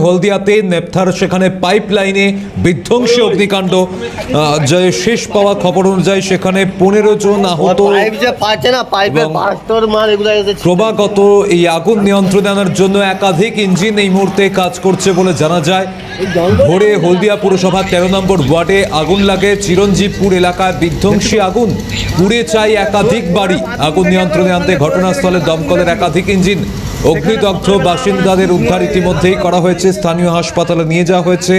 হলদিয়াতে নেপথার সেখানে পাইপলাইনে বিধ্বংসী অগ্নিকাণ্ড। যে শেষ পাওয়া খবর অনুযায়ী সেখানে 15 জন আহত। ক্রমাগত এই আগুন নিয়ন্ত্রণে আনার জন্য একাধিক ইঞ্জিন এই মুহূর্তে কাজ করছে বলে জানা যায়। ভোরে হলদিয়া পুরসভা 13 নম্বর ওয়ার্ডে আগুন লাগে। চিরঞ্জীবপুর এলাকায় বিধ্বংসী আগুন, পুড়ে চাই একাধিক বাড়ি। আগুন নিয়ন্ত্রণে আনতে ঘটনাস্থলে দমকলের একাধিক ইঞ্জিন। অগ্নিদগ্ধ বাসিন্দাদের উদ্ধার ইতিমধ্যেই করা হয়েছে, স্থানীয় হাসপাতালে নিয়ে যাওয়া হয়েছে।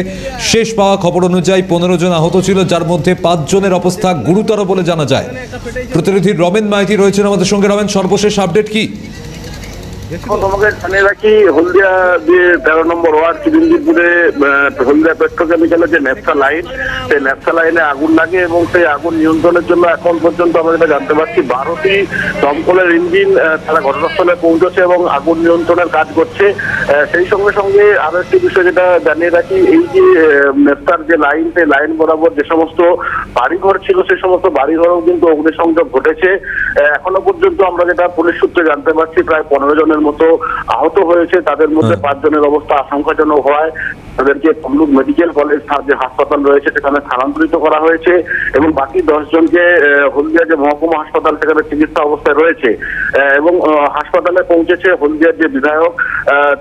শেষ পাওয়া খবর অনুযায়ী 15 জন আহত ছিল, যার মধ্যে 5 জনের অবস্থা গুরুতর বলে জানা যায়। প্রতিনিধি রমেন মাইতি রয়েছেন আমাদের সঙ্গে। রমেন, সর্বশেষ আপডেট কি? তোমাকে জানিয়ে রাখি, হলদিয়া যে 13 নম্বর ওয়ার্ড চিরঞ্জীবপুরে হলদিয়া পেট্রোকেমিক্যালের যে নেপসা লাইন, সেই নেপসা লাইনে আগুন লাগে এবং সেই আগুন নিয়ন্ত্রণের জন্য এখন পর্যন্ত আমরা যেটা জানতে পারছি 12টি দমকলের ইঞ্জিন তারা ঘটনাস্থলে পৌঁছেছে এবং আগুন নিয়ন্ত্রণের কাজ করছে। সেই সঙ্গে সঙ্গে আরো একটি বিষয় যেটা জানিয়ে রাখি, এই যে নেপসার যে লাইন, সেই লাইন বরাবর যে সমস্ত বাড়িঘর ছিল সেই সমস্ত বাড়িঘরেও কিন্তু অগ্নিসংযোগ ঘটেছে। এখনো পর্যন্ত আমরা যেটা পুলিশ সূত্রে জানতে পারছি, প্রায় 15 জনের মতো আহত হয়েছে। তাদের মধ্যে 5 জনের অবস্থা আশঙ্কাজনক হওয়ায় তাদেরকে তমলুক মেডিকেল কলেজ যে হাসপাতাল রয়েছে সেখানে স্থানান্তরিত করা হয়েছে এবং বাকি 10 জনকে হলদিয়া যে মহকুমা হাসপাতাল সেখানে চিকিৎসা অবস্থায় রয়েছে। এবং হাসপাতালে পৌঁছেছে হলদিয়ার যে বিধায়ক,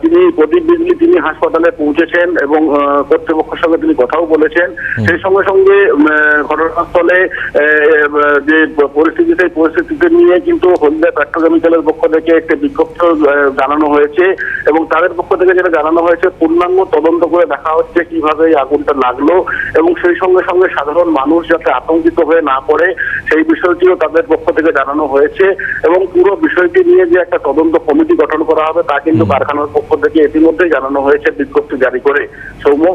তিনি প্রদীপ বিজলি, তিনি হাসপাতালে পৌঁছেছেন এবং কর্তৃপক্ষের সঙ্গে তিনি কথাও বলেছেন। সেই সঙ্গে সঙ্গে ঘটনাস্থলে যে পরিস্থিতি, সেই পরিস্থিতিতে নিয়ে কিন্তু হলদিয়া পেট্রোকেমিক্যালের পক্ষ থেকে একটি বিজ্ঞপ্তি জানানো হয়েছে এবং তাদের পক্ষ থেকে যেটা জানানো হয়েছে, পূর্ণাঙ্গ তদন্ত করে দেখা হচ্ছে কিভাবে এই আগুনটা লাগলো এবং সেই সঙ্গে সঙ্গে সাধারণ মানুষ যাতে আতঙ্কিত হয়ে না পড়ে সেই বিষয়টিও তাদের পক্ষ থেকে জানানো হয়েছে এবং পুরো বিষয়টি নিয়ে যে একটা তদন্ত কমিটি গঠন করা হবে তা কিন্তু কারখানার পক্ষ থেকে ইতিমধ্যেই জানানো হয়েছে বিজ্ঞপ্তি জারি করে। সৌম্য,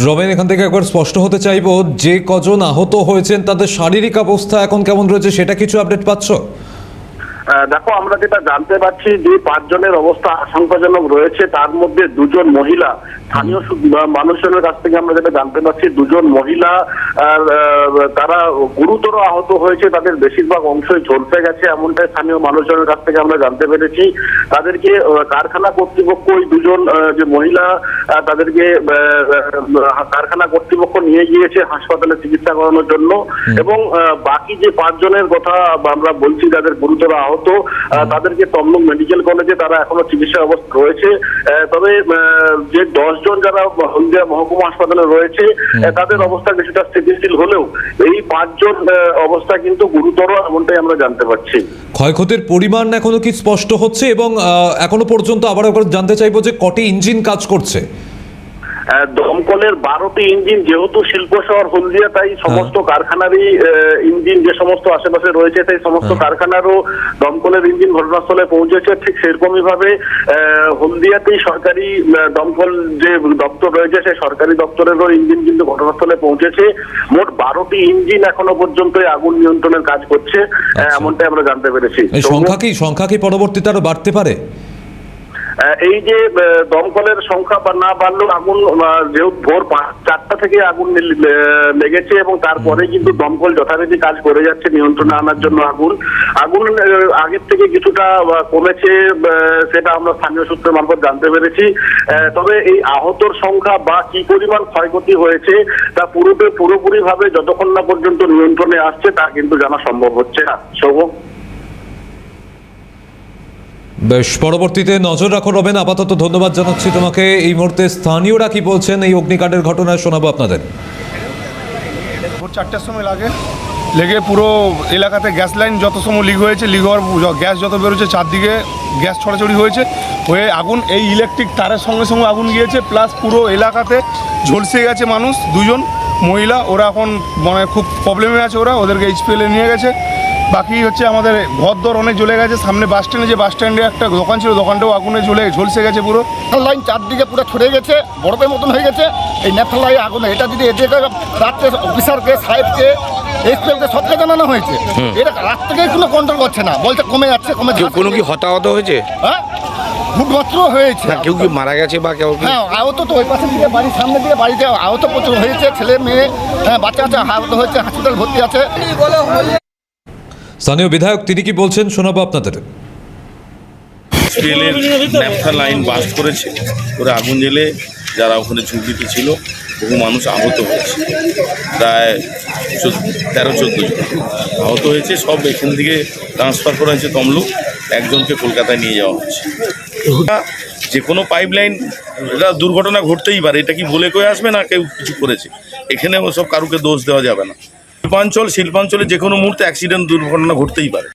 রমেন, এখান থেকে একবার স্পষ্ট হতে চাইবো, যে কজন আহত হয়েছেন তাদের শারীরিক অবস্থা এখন কেমন রয়েছে, সেটা কিছু আপডেট পাচ্ছ? দেখো, আমরা যেটা জানতে পারছি যে 5 জনের অবস্থা আশঙ্কাজনক রয়েছে, তার মধ্যে 2 জন মহিলা। স্থানীয় মানুষজনের কাছ থেকে আমরা যেটা জানতে পারছি, 2 জন মহিলা তারা গুরুতর আহত হয়েছে, তাদের বেশিরভাগ অংশই ঝলসে গেছে, এমনটাই স্থানীয় মানুষজনের কাছ থেকে আমরা জানতে পেরেছি। তাদেরকে কারখানা কর্তৃপক্ষ, ওই 2 জন যে মহিলা, তাদেরকে কারখানা কর্তৃপক্ষ নিয়ে গিয়েছে হাসপাতালে চিকিৎসা করানোর জন্য এবং বাকি যে 5 জনের কথা আমরা বলছি যাদের গুরুতর আহত, তাদেরকে তমলুক মেডিকেল কলেজে তারা এখনো চিকিৎসা অবস্থা রয়েছে। তবে যে 10 জন যারা হলদিয়া মহকুমা হাসপাতালে রয়েছে তাদের অবস্থা কিছুটা স্থিতিশীল হলেও এই 5 জন অবস্থা কিন্তু গুরুতর, এমনটাই আমরা জানতে পারছি। ক্ষয়ক্ষতির পরিমাণ এখনো কি স্পষ্ট হচ্ছে এবং এখনো পর্যন্ত আবার জানতে চাইবো যে কটি ইঞ্জিন কাজ করছে? দমকলের 12টি ইঞ্জিন, যেহেতু শিল্প শহর হলদিয়া তাই সমস্ত কারখানারই ইঞ্জিন যে সমস্ত আশেপাশে রয়েছে সেই সমস্ত কারখানারও দমকলের ইঞ্জিন ঘটনাস্থলে পৌঁছেছে। ঠিক সেরকমই ভাবে হলদিয়াতেই সরকারি দমকল যে দপ্তর রয়েছে সেই সরকারি দপ্তরেরও ইঞ্জিন কিন্তু ঘটনাস্থলে পৌঁছেছে। মোট 12টি ইঞ্জিন এখনো পর্যন্ত আগুন নিয়ন্ত্রণের কাজ করছে, এমনটাই আমরা জানতে পেরেছি। সংখ্যা কি পরবর্তীতে আরো বাড়তে পারে? এই যে দমকলের সংখ্যা না বাড়লেও আগুন, যেহেতু ভোর 4টা থেকে আগুন লেগেছে এবং তারপরে কিন্তু দমকল যথারীতি কাজ করে যাচ্ছে নিয়ন্ত্রণে আনার জন্য। আগুন আগের থেকে কিছুটা কমেছে, সেটা আমরা স্থানীয় সূত্রের মারফত জানতে পেরেছি। তবে এই আহতর সংখ্যা বা কি পরিমাণ ক্ষয়ক্ষতি হয়েছে তা পুরোপুরি ভাবে যতক্ষণ না পর্যন্ত নিয়ন্ত্রণে আসছে তা কিন্তু জানা সম্ভব হচ্ছে না। সৌম, বেশ, পরবর্তীতে নজর রাখো রবেন। আপাতত ধন্যবাদ জানাচ্ছি তোমাকে। এই মুহূর্তে স্থানীয়রা কি বলছেন এই অগ্নিকাণ্ডের ঘটনায় শোনাবো আপনাদের। ভোর 4টার সময় লেগে পুরো এলাকাতে গ্যাস লাইন যত সময় লিক হয়েছে, লিক হওয়ার গ্যাস যত বেরোচ্ছে চারদিকে গ্যাস ছড়াছড়ি হয়ে আগুন এই ইলেকট্রিক তারের সঙ্গে সঙ্গে আগুন গিয়েছে, প্লাস পুরো এলাকাতে ঝলসে গেছে মানুষ। 2 জন মহিলা, ওরা এখন মানে খুব প্রবলেমে আছে, ওদেরকে HPL-এ নিয়ে গেছে। বাকি হচ্ছে আমাদের ঘরদর অনেক জ্বলে গেছে। সামনে বাস স্ট্যান্ডে একটা দোকান ছিল, দোকানটাও আগুনে ঝলসে গেছে পুরো। লাইন চারদিকে পুরো ছড়ে গেছে, বরফের মতন হয়ে গেছে এই নেপথা লাইন আগুনে। এটা যদি এদিকে রাত্রে অফিসারকে, সাহেবকে, HPL-কে সবকে জানানো হয়েছে, এটা রাত থেকেই কোনো কন্ট্রোল করছে না, বলছে কমে যাচ্ছে। কোনো কি হতাহত হয়েছে? হ্যাঁ, ভূটমাত্র হয়েছে। কেউ কি মারা গেছে বা কেউ? হ্যাঁ, আহত তো ওই পাশে দিকে বাড়ির সামনে দিকে বাড়িতে আহত প্রচুর হয়েছে, ছেলে মেয়ে, বাচ্চা আহত হয়েছে, হাসপাতাল ভর্তি আছে। স্থানীয় বিধায়ক তিনি কি বলছেন শোনাবো আপনাদের। HPL-এর ন্যাপথা লাইন বাস্ট করেছে, করে আগুন জ্বেলে যারা ওখানে ঝুঁকিতে ছিল, বহু মানুষ আহত হয়েছে, প্রায় 13-14 জন আহত হয়েছে। সব এখান থেকে ট্রান্সফার করা হয়েছে তমলুক, একজনকে কলকাতায় নিয়ে যাওয়া হচ্ছে। যে কোনো পাইপলাইন এটা দুর্ঘটনা ঘটতেই পারে, এটা কি বলে কয়ে আসবে না কেউ কিছু করেছে, এখানে ওসব কারুকে দোষ দেওয়া যাবে না। শিল্পাঞ্চলে যে কোনো মুহূর্তে অ্যাক্সিডেন্ট দুর্ঘটনা ঘটতেই পারে।